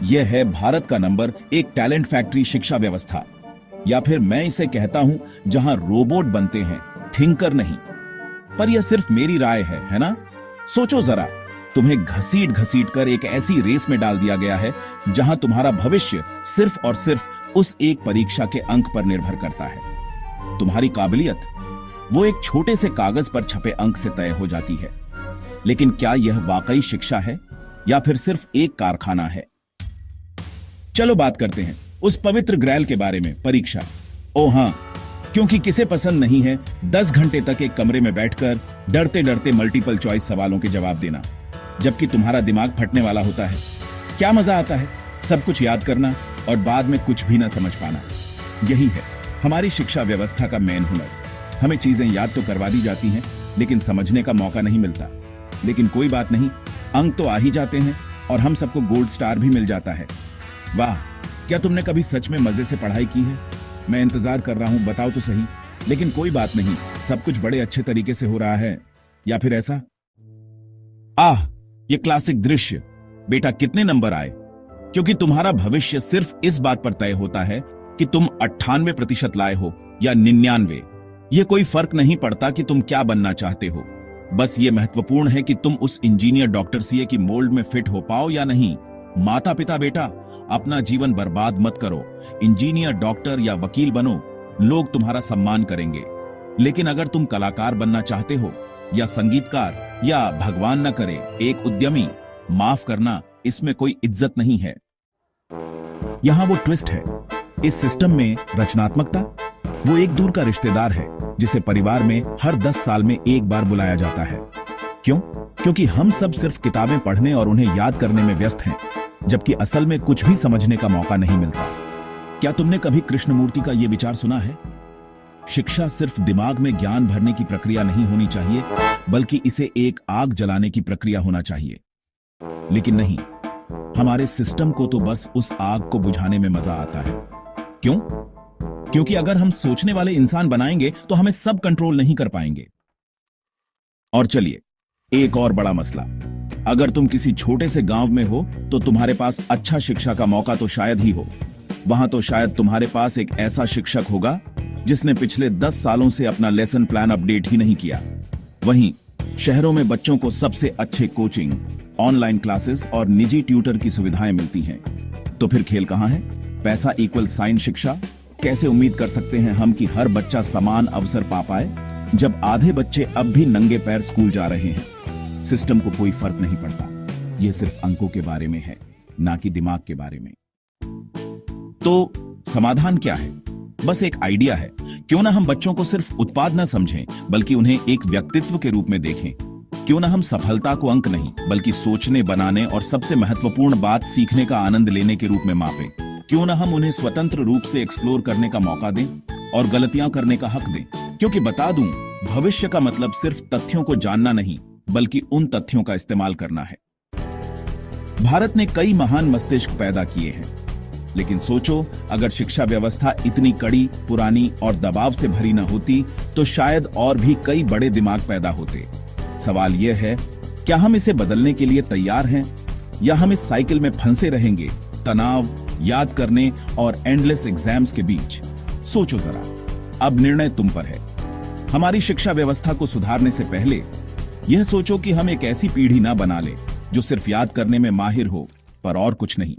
यह है भारत का नंबर एक टैलेंट फैक्ट्री शिक्षा व्यवस्था, या फिर मैं इसे कहता हूं जहां रोबोट बनते हैं, थिंकर नहीं। पर यह सिर्फ मेरी राय है ना? सोचो जरा, तुम्हें घसीट घसीट कर एक ऐसी रेस में डाल दिया गया है जहां तुम्हारा भविष्य सिर्फ और सिर्फ उस एक परीक्षा के अंक पर निर्भर करता है। तुम्हारी काबिलियत वो एक छोटे से कागज पर छपे अंक से तय हो जाती है। लेकिन क्या यह वाकई शिक्षा है या फिर सिर्फ एक कारखाना है? चलो बात करते हैं उस पवित्र ग्रैल के बारे में, परीक्षा। ओ हां, क्योंकि किसे पसंद नहीं है 10 घंटे तक एक कमरे में बैठकर डरते डरते मल्टीपल चॉइस सवालों के जवाब देना, जबकि तुम्हारा दिमाग फटने वाला होता है। क्या मजा आता है सब कुछ याद करना और बाद में कुछ भी ना समझ पाना। यही है हमारी शिक्षा व्यवस्था का मेन हुनर। हमें चीजें याद तो करवा दी जाती हैं, लेकिन समझने का मौका नहीं मिलता। लेकिन कोई बात नहीं, अंक तो आ ही जाते हैं और हम सबको गोल्ड स्टार भी मिल जाता है। वाह, क्या तुमने कभी सच में मजे से पढ़ाई की है? मैं इंतजार कर रहा हूं, बताओ तो सही। लेकिन कोई बात नहीं, सब कुछ बड़े अच्छे तरीके से हो रहा है। या फिर ऐसा, ये क्लासिक दृश्य, बेटा कितने नंबर आए? क्योंकि तुम्हारा भविष्य सिर्फ इस बात पर तय होता है कि तुम 98% लाए हो या 99। यह कोई फर्क नहीं पड़ता कि तुम क्या बनना चाहते हो। बस ये महत्वपूर्ण है कि तुम उस इंजीनियर डॉक्टर सीए की मोल्ड में फिट हो पाओ या नहीं। माता पिता बेटा, अपना जीवन बर्बाद मत करो। इंजीनियर, डॉक्टर या वकील बनो, लोग तुम्हारा सम्मान करेंगे। लेकिन अगर तुम कलाकार बनना चाहते हो या संगीतकार या भगवान न करे एक उद्यमी, माफ करना, इसमें कोई इज्जत नहीं है। यहां वो ट्विस्ट है, इस सिस्टम में रचनात्मकता वो एक दूर का रिश्तेदार है जिसे परिवार में हर 10 साल में एक बार बुलाया जाता है। क्यों? क्योंकि हम सब सिर्फ किताबें पढ़ने और उन्हें याद करने में व्यस्त हैं, जबकि असल में कुछ भी समझने का मौका नहीं मिलता। क्या तुमने कभी कृष्णमूर्ति का यह विचार सुना है? शिक्षा सिर्फ दिमाग में ज्ञान भरने की प्रक्रिया नहीं होनी चाहिए, बल्कि इसे एक आग जलाने की प्रक्रिया होना चाहिए। लेकिन नहीं, हमारे सिस्टम को तो बस उस आग को बुझाने में मजा आता है। क्यों? क्योंकि अगर हम सोचने वाले इंसान बनाएंगे तो हमें सब कंट्रोल नहीं कर पाएंगे। और चलिए, एक और बड़ा मसला, अगर तुम किसी छोटे से गांव में हो तो तुम्हारे पास अच्छा शिक्षा का मौका तो शायद ही हो। वहां तो शायद तुम्हारे पास एक ऐसा शिक्षक होगा जिसने पिछले 10 सालों से अपना लेसन प्लान अपडेट ही नहीं किया। वहीं शहरों में बच्चों को सबसे अच्छे कोचिंग, ऑनलाइन क्लासेस और निजी ट्यूटर की सुविधाएं मिलती हैं। तो फिर खेल कहां है? पैसा इक्वल साइन शिक्षा? कैसे उम्मीद कर सकते हैं हम कि हर बच्चा समान अवसर पा पाए, जब आधे बच्चे अब भी नंगे पैर स्कूल जा रहे हैं? सिस्टम को कोई फर्क नहीं पड़ता। यह सिर्फ अंकों के बारे में है, ना कि दिमाग के बारे में। तो समाधान क्या है? बस एक आइडिया है। क्यों ना हम बच्चों को सिर्फ उत्पाद न समझें, बल्कि उन्हें एक व्यक्तित्व के रूप में देखें। क्यों ना हम सफलता को अंक नहीं, बल्कि सोचने, बनाने और सबसे महत्वपूर्ण बात, सीखने का आनंद लेने के रूप में मापें। क्यों ना हम उन्हें स्वतंत्र रूप से एक्सप्लोर करने का मौका दें और गलतियां करने का हक दें। क्योंकि बता दूं, भविष्य का मतलब सिर्फ तथ्यों को जानना नहीं, बल्कि उन तथ्यों का इस्तेमाल करना है। भारत ने कई महान मस्तिष्क पैदा किए हैं, लेकिन सोचो, अगर शिक्षा व्यवस्था इतनी कड़ी, पुरानी और दबाव से भरी न होती तो शायद और भी कई बड़े दिमाग पैदा होते। सवाल यह है, क्या हम इसे बदलने के लिए तैयार हैं, या हम इस साइकिल में फंसे रहेंगे, तनाव, याद करने और एंडलेस एग्जाम्स के बीच? सोचो जरा, अब निर्णय तुम पर है। हमारी शिक्षा व्यवस्था को सुधारने से पहले यह सोचो कि हम एक ऐसी पीढ़ी ना बना ले जो सिर्फ याद करने में माहिर हो, पर और कुछ नहीं।